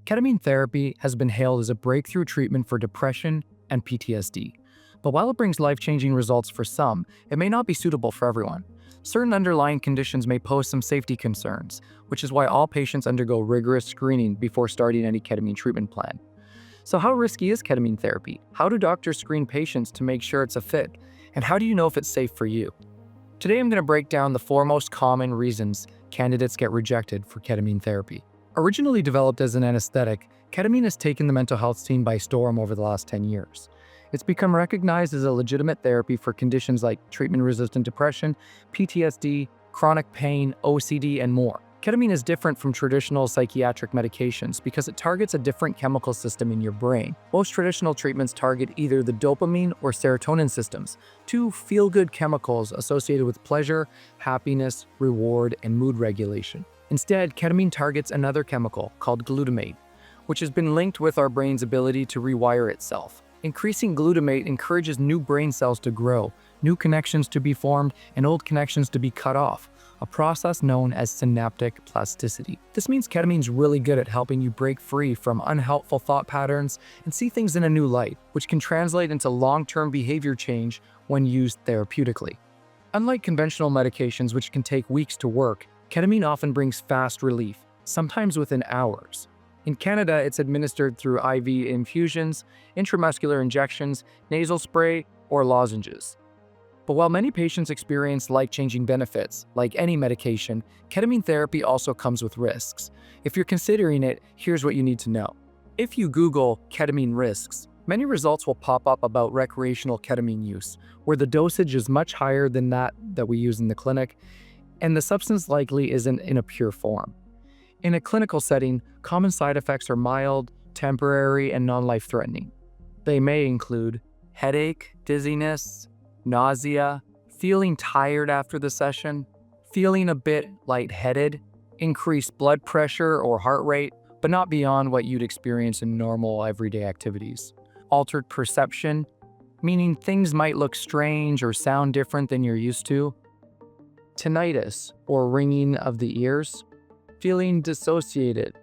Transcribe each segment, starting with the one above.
Ketamine therapy has been hailed as a breakthrough treatment for depression and PTSD. But while it brings life-changing results for some, it may not be suitable for everyone. Certain underlying conditions may pose some safety concerns, which is why all patients undergo rigorous screening before starting any ketamine treatment plan. So how risky is ketamine therapy? How do doctors screen patients to make sure it's a fit? And how do you know if it's safe for you? Today I'm going to break down the four most common reasons candidates get rejected for ketamine therapy. Originally developed as an anesthetic, ketamine has taken the mental health scene by storm over the last 10 years. It's become recognized as a legitimate therapy for conditions like treatment-resistant depression, PTSD, chronic pain, OCD, and more. Ketamine is different from traditional psychiatric medications because it targets a different chemical system in your brain. Most traditional treatments target either the dopamine or serotonin systems, two feel-good chemicals associated with pleasure, happiness, reward, and mood regulation. Instead, ketamine targets another chemical called glutamate, which has been linked with our brain's ability to rewire itself. Increasing glutamate encourages new brain cells to grow, new connections to be formed, and old connections to be cut off, a process known as synaptic plasticity. This means ketamine's really good at helping you break free from unhelpful thought patterns and see things in a new light, which can translate into long-term behavior change when used therapeutically. Unlike conventional medications, which can take weeks to work, ketamine often brings fast relief, sometimes within hours. In Canada, it's administered through IV infusions, intramuscular injections, nasal spray, or lozenges. But while many patients experience life-changing benefits, like any medication, ketamine therapy also comes with risks. If you're considering it, here's what you need to know. If you Google ketamine risks, many results will pop up about recreational ketamine use, where the dosage is much higher than that we use in the clinic, and the substance likely isn't in a pure form. In a clinical setting, common side effects are mild, temporary, and non-life-threatening. They may include headache, dizziness, nausea, feeling tired after the session, feeling a bit lightheaded, increased blood pressure or heart rate, but not beyond what you'd experience in normal everyday activities. Altered perception, meaning things might look strange or sound different than you're used to. Tinnitus, or ringing of the ears. Feeling dissociated,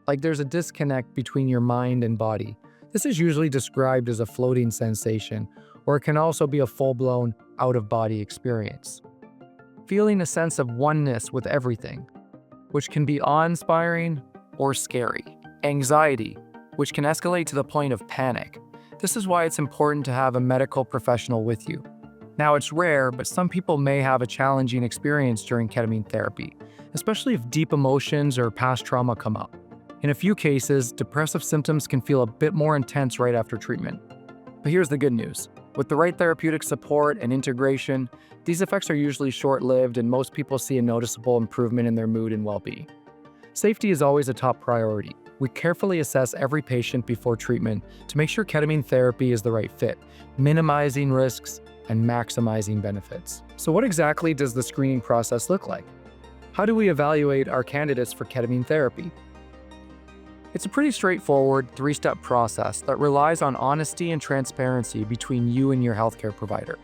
like there's a disconnect between your mind and body. This is usually described as a floating sensation, or it can also be a full-blown, out-of-body experience. Feeling a sense of oneness with everything, which can be awe-inspiring or scary. Anxiety, which can escalate to the point of panic. This is why it's important to have a medical professional with you. Now, it's rare, but some people may have a challenging experience during ketamine therapy, especially if deep emotions or past trauma come up. In a few cases, depressive symptoms can feel a bit more intense right after treatment. But here's the good news. With the right therapeutic support and integration, these effects are usually short-lived and most people see a noticeable improvement in their mood and well-being. Safety is always a top priority. We carefully assess every patient before treatment to make sure ketamine therapy is the right fit, minimizing risks and maximizing benefits. So what exactly does the screening process look like? How do we evaluate our candidates for ketamine therapy? It's a pretty straightforward three-step process that relies on honesty and transparency between you and your healthcare provider.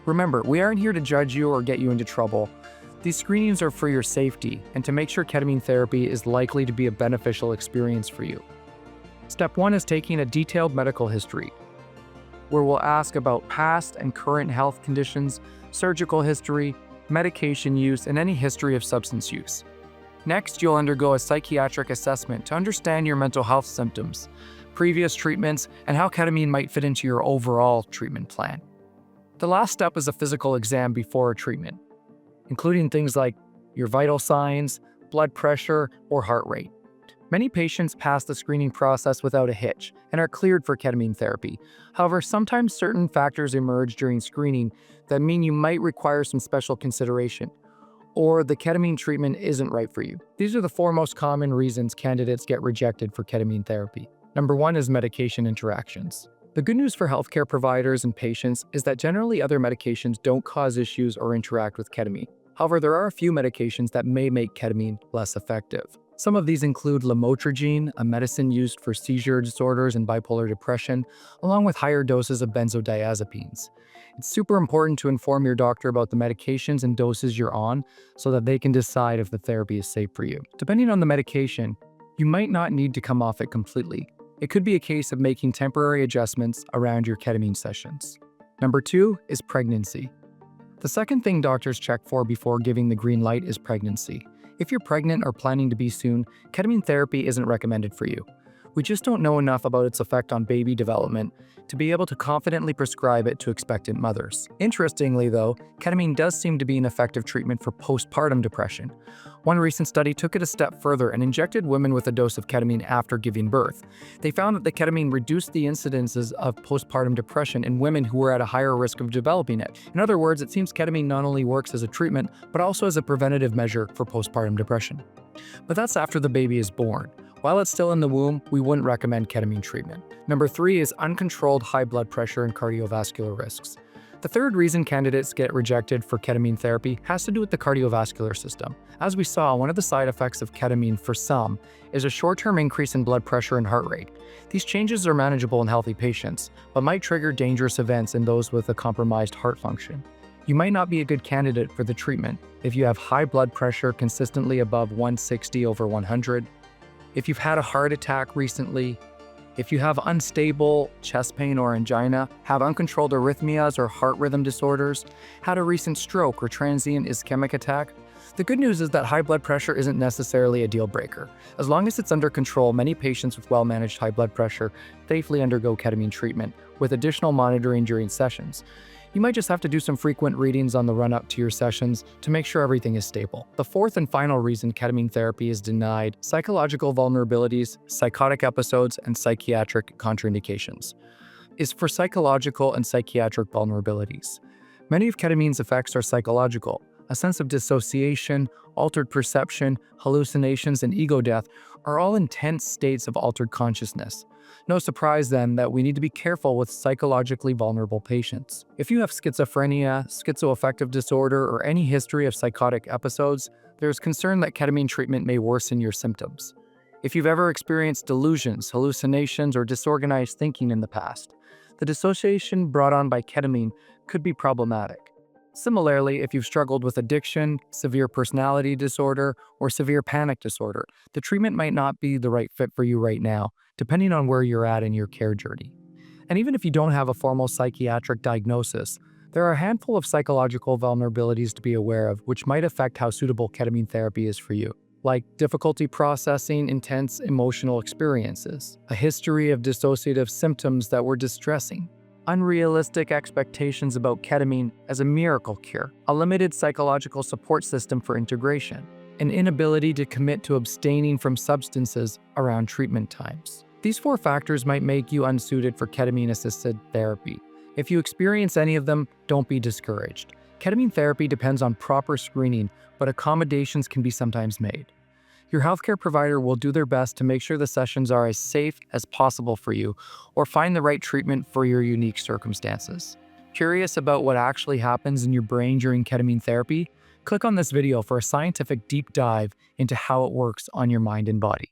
Remember, we aren't here to judge you or get you into trouble. These screenings are for your safety and to make sure ketamine therapy is likely to be a beneficial experience for you. Step 1 is taking a detailed medical history, where we'll ask about past and current health conditions, surgical history, medication use, and any history of substance use. Next, you'll undergo a psychiatric assessment to understand your mental health symptoms, previous treatments, and how ketamine might fit into your overall treatment plan. The last step is a physical exam before a treatment, including things like your vital signs, blood pressure, or heart rate. Many patients pass the screening process without a hitch and are cleared for ketamine therapy. However, sometimes certain factors emerge during screening that mean you might require some special consideration, or the ketamine treatment isn't right for you. These are the four most common reasons candidates get rejected for ketamine therapy. Number 1 is medication interactions. The good news for healthcare providers and patients is that generally other medications don't cause issues or interact with ketamine. However, there are a few medications that may make ketamine less effective. Some of these include lamotrigine, a medicine used for seizure disorders and bipolar depression, along with higher doses of benzodiazepines. It's super important to inform your doctor about the medications and doses you're on so that they can decide if the therapy is safe for you. Depending on the medication, You might not need to come off it completely. It could be a case of making temporary adjustments around your ketamine sessions. Number 2 is pregnancy. The second thing doctors check for before giving the green light is pregnancy. If you're pregnant or planning to be soon, ketamine therapy isn't recommended for you. We just don't know enough about its effect on baby development to be able to confidently prescribe it to expectant mothers. Interestingly, though, ketamine does seem to be an effective treatment for postpartum depression. One recent study took it a step further and injected women with a dose of ketamine after giving birth. They found that the ketamine reduced the incidences of postpartum depression in women who were at a higher risk of developing it. In other words, it seems ketamine not only works as a treatment, but also as a preventative measure for postpartum depression. But that's after the baby is born. While it's still in the womb, we wouldn't recommend ketamine treatment. Number 3 is uncontrolled high blood pressure and cardiovascular risks. The third reason candidates get rejected for ketamine therapy has to do with the cardiovascular system. As we saw, one of the side effects of ketamine for some is a short-term increase in blood pressure and heart rate. These changes are manageable in healthy patients, but might trigger dangerous events in those with a compromised heart function. You might not be a good candidate for the treatment if you have high blood pressure consistently above 160/100, if you've had a heart attack recently, if you have unstable chest pain or angina, have uncontrolled arrhythmias or heart rhythm disorders, had a recent stroke or transient ischemic attack. The good news is that high blood pressure isn't necessarily a deal breaker. As long as it's under control, many patients with well-managed high blood pressure safely undergo ketamine treatment with additional monitoring during sessions. You might just have to do some frequent readings on the run-up to your sessions to make sure everything is stable. The fourth and final reason ketamine therapy is denied: psychological vulnerabilities, psychotic episodes, and psychiatric contraindications. Is for psychological and psychiatric vulnerabilities. Many of ketamine's effects are psychological. A sense of dissociation, altered perception, hallucinations, and ego death are all intense states of altered consciousness. No surprise then that we need to be careful with psychologically vulnerable patients. If you have schizophrenia, schizoaffective disorder, or any history of psychotic episodes, there's concern that ketamine treatment may worsen your symptoms. If you've ever experienced delusions, hallucinations, or disorganized thinking in the past, the dissociation brought on by ketamine could be problematic. Similarly, if you've struggled with addiction, severe personality disorder, or severe panic disorder, the treatment might not be the right fit for you right now, depending on where you're at in your care journey. And even if you don't have a formal psychiatric diagnosis, there are a handful of psychological vulnerabilities to be aware of which might affect how suitable ketamine therapy is for you, like difficulty processing intense emotional experiences, a history of dissociative symptoms that were distressing, unrealistic expectations about ketamine as a miracle cure, a limited psychological support system for integration, an inability to commit to abstaining from substances around treatment times. These 4 factors might make you unsuited for ketamine-assisted therapy. If you experience any of them, don't be discouraged. Ketamine therapy depends on proper screening, but accommodations can be sometimes made. Your healthcare provider will do their best to make sure the sessions are as safe as possible for you or find the right treatment for your unique circumstances. Curious about what actually happens in your brain during ketamine therapy? Click on this video for a scientific deep dive into how it works on your mind and body.